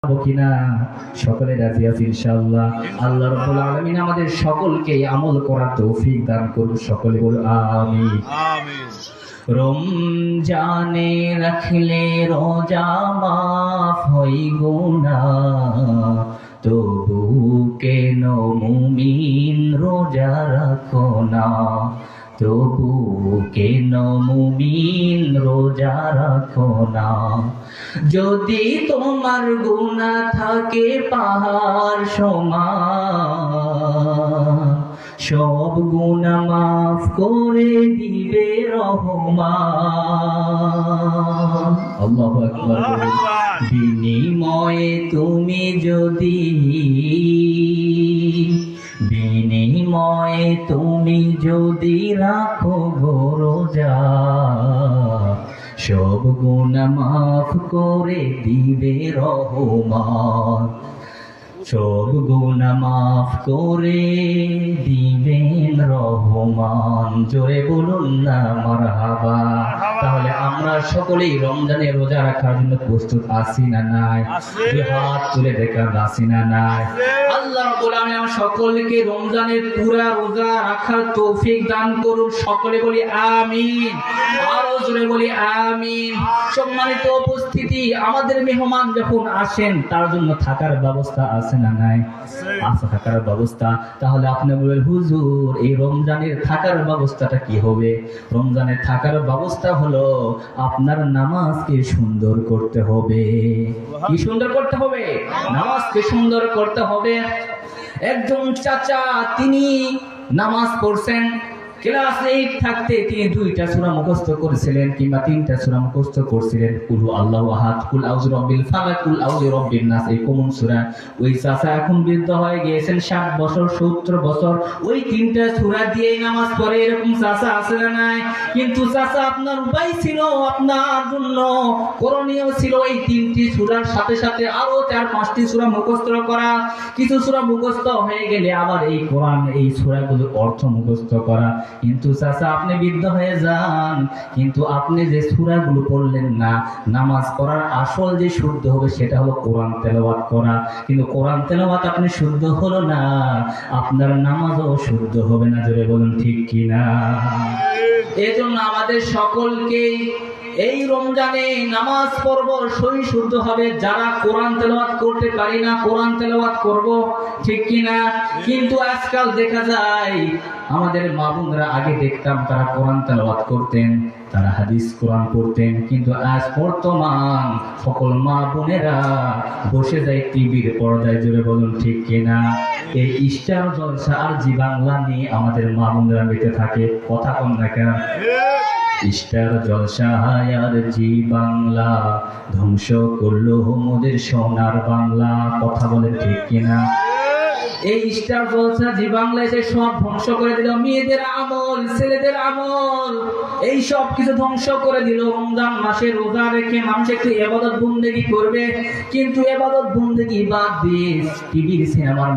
কিনা সকলে রাজি আছি ইনশাআল্লাহ। আল্লাহ রাব্বুল আলামিন আমাদের সকলকে আমল করার তৌফিক দান করুন। সকলে বলুন আমিন। আমিন। রমজানে রাখলে রোজা মাফ হই গুনাহ, তবু কেন মুমিন রোজা রাখো না? তবু কেন মুমিন রোজা রাখো না? যদি তোমার গুনাহ থাকে পাহাড় সমান, সব গুনাহ মাফ করে দিবে রহমান। আল্লাহু আকবার। বিনিময়ে তুমি যদি রাখো গো রোজা, সব গুনাহ মাফ করে দিবে রহমান। সব গুনাহ মাফ করে দিবেন রহমান। জোরে বলুন না মারহাবা। তাহলে আমরা সকলেই রমজানে রোজা রাখার জন্য প্রস্তুত আছি না নাই? দুই হাত তুলে দেখান আছি না নাই? আল্লাহ রাব্বুল আলামিন আমাদের সকলকে রমজানের পুরা রোজা রাখার তৌফিক দান করুন। সকলে বলি আমিন। আরো জোরে বলি আমিন। সম্মানিত উপস্থিতি, আমাদের মেহমান যখন আসেন তার জন্য থাকার ব্যবস্থা আছে না নাই? আছে থাকার ব্যবস্থা। তাহলে আপনি বলবেন হুজুর এই রমজানের থাকার ব্যবস্থাটা কি হবে? রমজানের থাকার ব্যবস্থা হলো আপনার নামাজকে সুন্দর করতে হবে। কি সুন্দর করতে হবে? নামাজকে সুন্দর করতে হবে। একজন চাচা তিনি নামাজ পড়ছেন, ক্লাস 8 থাকতে তিনি 2টা সূরা মুখস্থ করেছিলেন কিংবা 3টা সূরা মুখস্থ করেছিলেন। কুল আল্লাহু আহাদ, কুল আউযু বিরাব্বিল ফালাক, কুল আউযু বিরাব্বিন নাস, এই কমন সূরা। ওই চাচা এখন বৃদ্ধ হয়ে গিয়েছেন, 60 বছর 70 বছর, ওই 3টা সূরা দিয়েই নামাজ পড়ে। এরকম চাচা আছে না নাই? কিন্তু চাচা আপনার উপায় ছিল, আপনার জন্য করণীয় ছিল এই 3টি সূরার সাথে সাথে আরো 4-5টি সূরা মুখস্থ করা। কিছু সূরা মুখস্থ হয়ে গেলে আবার এই কোরআন এই সূরাগুলোর অর্থ মুখস্থ করা। কিন্তু চাচা আপনি বৃদ্ধ হয়ে যান, কিন্তু আপনি যে সূরাগুলো পড়লেন না, নামাজ পড়ার আসল যে শুদ্ধ হবে সেটা হলো কোরআন তেলাওয়াত করা। কিন্তু কোরআন তেলাওয়াত আপনি শুদ্ধ হলো না, আপনার নামাজও শুদ্ধ হবে না। জোরে বলুন ঠিক কিনা? এজন্য আমাদের সকলকে এই রমজানে নামাজ পড়ব, শরীর শুদ্ধ হবে। যারা কোরআন তেলাওয়াত করতে পারি না, কোরআন তেলাওয়াত করব, ঠিক কিনা? কিন্তু আজকাল দেখা যায় আমাদের মা বোনরা, আগে দেখতাম তারা কোরআন তেলাওয়াত করতেন, তারা হাদিস কোরআন পড়তেন, কিন্তু আজ বর্তমান সকল মা বোনেরা বসে যায় টিভির পর্দায়। জোরে বলুন ঠিক কিনা? এই স্টার জলসা আর জি বাংলা নিয়ে আমাদের মা বোনেরা মেতে থাকে। কথা কম না কেন? স্টার জলসা আর জি বাংলা ধ্বংস করলো মোদের সোনার বাংলা। কথা বলেন ঠিক কিনা? এই স্টার জলসা জি বাংলা এসে সব ধ্বংস করে দিল। মেয়েদের আমল, ছেলেদের আমল, এই সব কিছু ধ্বংস করে দিল। রমজান মাসে রোজা রেখে মানুষ একটু ইবাদত বন্দেগী করবে, কিন্তু ইবাদত বন্দেগী বাদ দিয়ে টিভির সিনেমার